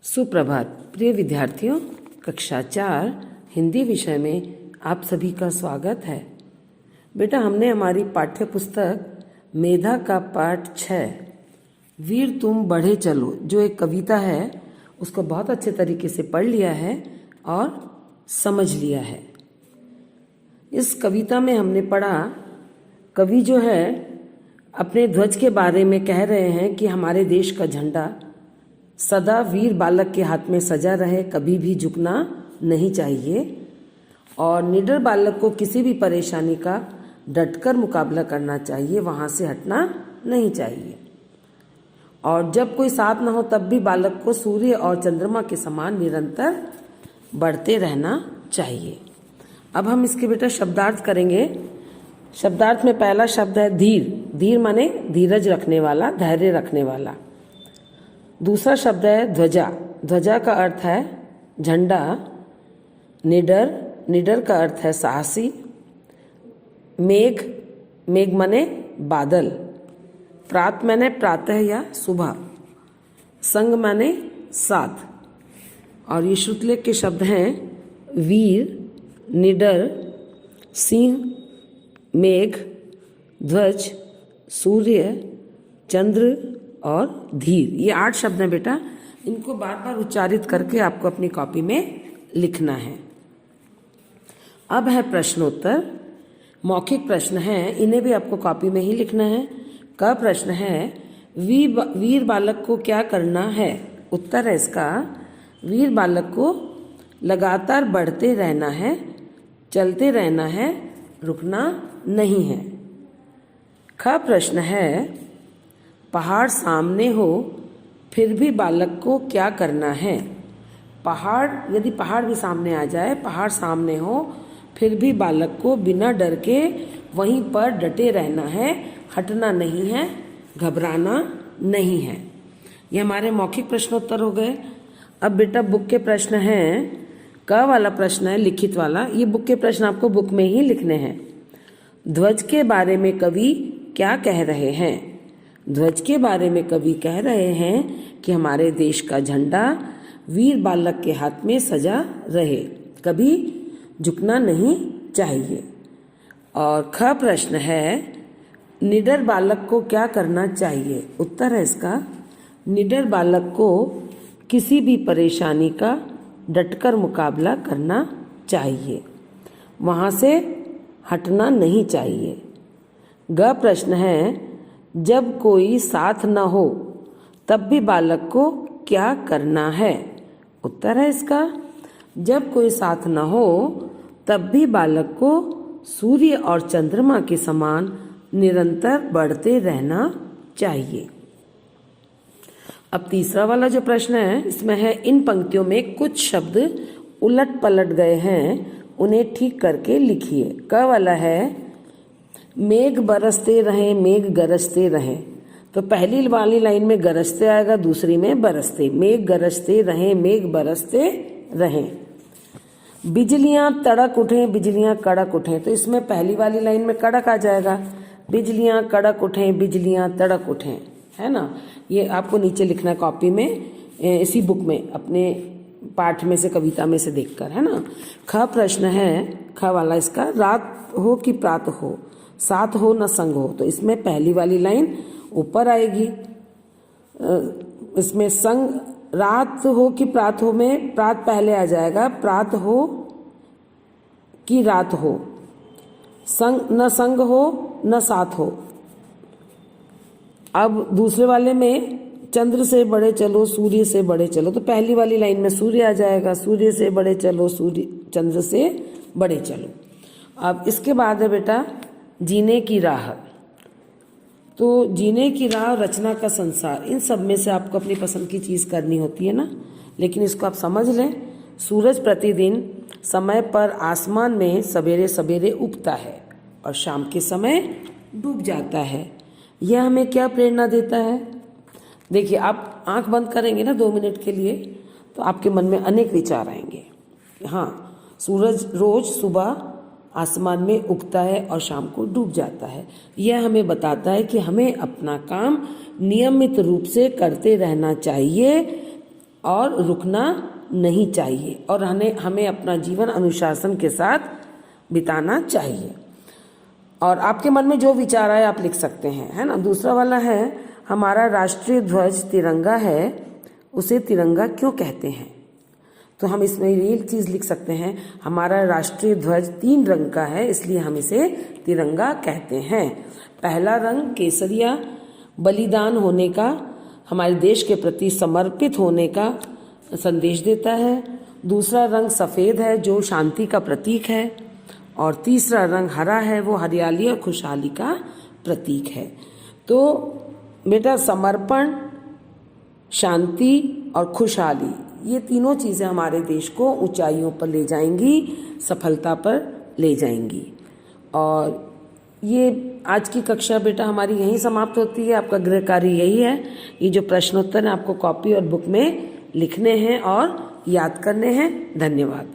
सुप्रभात प्रिय विद्यार्थियों, कक्षा 4 हिंदी विषय में आप सभी का स्वागत है। बेटा, हमने हमारी पाठ्य पुस्तक मेधा का पाठ 6 वीर तुम बढ़े चलो, जो एक कविता है, उसको बहुत अच्छे तरीके से पढ़ लिया है और समझ लिया है। इस कविता में हमने पढ़ा, कवि जो है अपने ध्वज के बारे में कह रहे हैं कि हमारे देश का झंडा सदा वीर बालक के हाथ में सजा रहे, कभी भी झुकना नहीं चाहिए और निडर बालक को किसी भी परेशानी का डटकर मुकाबला करना चाहिए, वहाँ से हटना नहीं चाहिए। और जब कोई साथ ना हो तब भी बालक को सूर्य और चंद्रमा के समान निरंतर बढ़ते रहना चाहिए। अब हम इसके बेटा शब्दार्थ करेंगे। शब्दार्थ में पहला शब्द है धीर। धीर माने धीरज रखने वाला, धैर्य रखने वाला। दूसरा शब्द है ध्वजा। ध्वजा का अर्थ है झंडा। निडर, निडर का अर्थ है साहसी। मेघ, मेघ माने बादल। प्रात माने प्रातः या सुबह। संग माने साथ। और ये श्रुतलेख के शब्द हैं वीर, निडर, सिंह, मेघ, ध्वज, सूर्य, चंद्र और धीर। ये 8 शब्द हैं बेटा। इनको बार बार उच्चारित करके आपको अपनी कॉपी में लिखना है। अब है प्रश्नोत्तर। मौखिक प्रश्न हैं, इन्हें भी आपको कॉपी में ही लिखना है। का प्रश्न है वीर बालक को क्या करना है। उत्तर है इसका वीर बालक को लगातार बढ़ते रहना है, चलते रहना है, रुकना नहीं है। ख प्रश्न है पहाड़ सामने हो फिर भी बालक को क्या करना है। पहाड़, यदि पहाड़ भी सामने आ जाए, पहाड़ सामने हो फिर भी बालक को बिना डर के वहीं पर डटे रहना है, हटना नहीं है, घबराना नहीं है। ये हमारे मौखिक प्रश्नोत्तर हो गए। अब बेटा बुक के प्रश्न हैं। क वाला प्रश्न है लिखित वाला। ये बुक के प्रश्न आपको बुक में ही लिखने हैं। ध्वज के बारे में कवि क्या कह रहे हैं। ध्वज के बारे में कवि कह रहे हैं कि हमारे देश का झंडा वीर बालक के हाथ में सजा रहे, कभी झुकना नहीं चाहिए। और ख प्रश्न है निडर बालक को क्या करना चाहिए। उत्तर है इसका निडर बालक को किसी भी परेशानी का डटकर मुकाबला करना चाहिए, वहाँ से हटना नहीं चाहिए। ग प्रश्न है जब कोई साथ न हो तब भी बालक को क्या करना है। उत्तर है इसका जब कोई साथ न हो तब भी बालक को सूर्य और चंद्रमा के समान निरंतर बढ़ते रहना चाहिए। अब तीसरा वाला जो प्रश्न है इसमें है इन पंक्तियों में कुछ शब्द उलट पलट गए हैं, उन्हें ठीक करके लिखिए। क वाला है मेघ बरसते रहे, मेघ गरजते रहे। तो पहली वाली लाइन में गरजते आएगा, दूसरी में बरसते। मेघ गरजते रहे, मेघ बरसते रहे। बिजलियां तड़क उठे, बिजलियां कड़क उठे। तो इसमें पहली वाली लाइन में कड़क आ जाएगा। बिजलियां कड़क उठे, बिजलियां तड़क उठे, है ना। ये आपको नीचे लिखना है कॉपी में, इसी बुक में, अपने पाठ में से, कविता में से देखकर, है ना। ख प्रश्न है, ख वाला इसका रात हो कि प्रात हो, साथ हो न संग हो। तो इसमें पहली वाली लाइन ऊपर आएगी। इसमें संग, रात हो कि प्रात हो में प्रात पहले आ जाएगा। प्रात हो कि रात हो, संग न संग हो न साथ हो। अब दूसरे वाले में चंद्र से बढ़े चलो, सूर्य से बढ़े चलो। तो पहली वाली लाइन में सूर्य आ जाएगा। सूर्य से बढ़े चलो, सूर्य चंद्र से बढ़े चलो। अब इसके बाद है बेटा जीने की राह। तो जीने की राह, रचना का संसार, इन सब में से आपको अपनी पसंद की चीज़ करनी होती है ना। लेकिन इसको आप समझ लें, सूरज प्रतिदिन समय पर आसमान में सवेरे सवेरे उगता है और शाम के समय डूब जाता है। यह हमें क्या प्रेरणा देता है। देखिए, आप आंख बंद करेंगे ना 2 मिनट के लिए, तो आपके मन में अनेक विचार आएंगे। हाँ, सूरज रोज सुबह आसमान में उगता है और शाम को डूब जाता है। यह हमें बताता है कि हमें अपना काम नियमित रूप से करते रहना चाहिए और रुकना नहीं चाहिए और हमें अपना जीवन अनुशासन के साथ बिताना चाहिए। और आपके मन में जो विचार आए आप लिख सकते हैं, है ना। दूसरा वाला है, हमारा राष्ट्रीय ध्वज तिरंगा है, उसे तिरंगा क्यों कहते हैं। तो हम इसमें ये चीज़ लिख सकते हैं, हमारा राष्ट्रीय ध्वज 3 रंग का है, इसलिए हम इसे तिरंगा कहते हैं। पहला रंग केसरिया बलिदान होने का, हमारे देश के प्रति समर्पित होने का संदेश देता है। दूसरा रंग सफ़ेद है जो शांति का प्रतीक है। और तीसरा रंग हरा है, वो हरियाली और खुशहाली का प्रतीक है। तो बेटा समर्पण, शांति और खुशहाली, ये तीनों चीज़ें हमारे देश को ऊंचाइयों पर ले जाएंगी, सफलता पर ले जाएंगी। और ये आज की कक्षा बेटा हमारी यहीं समाप्त होती है। आपका गृह कार्य यही है, ये जो प्रश्नोत्तर है आपको कॉपी और बुक में लिखने हैं और याद करने हैं। धन्यवाद।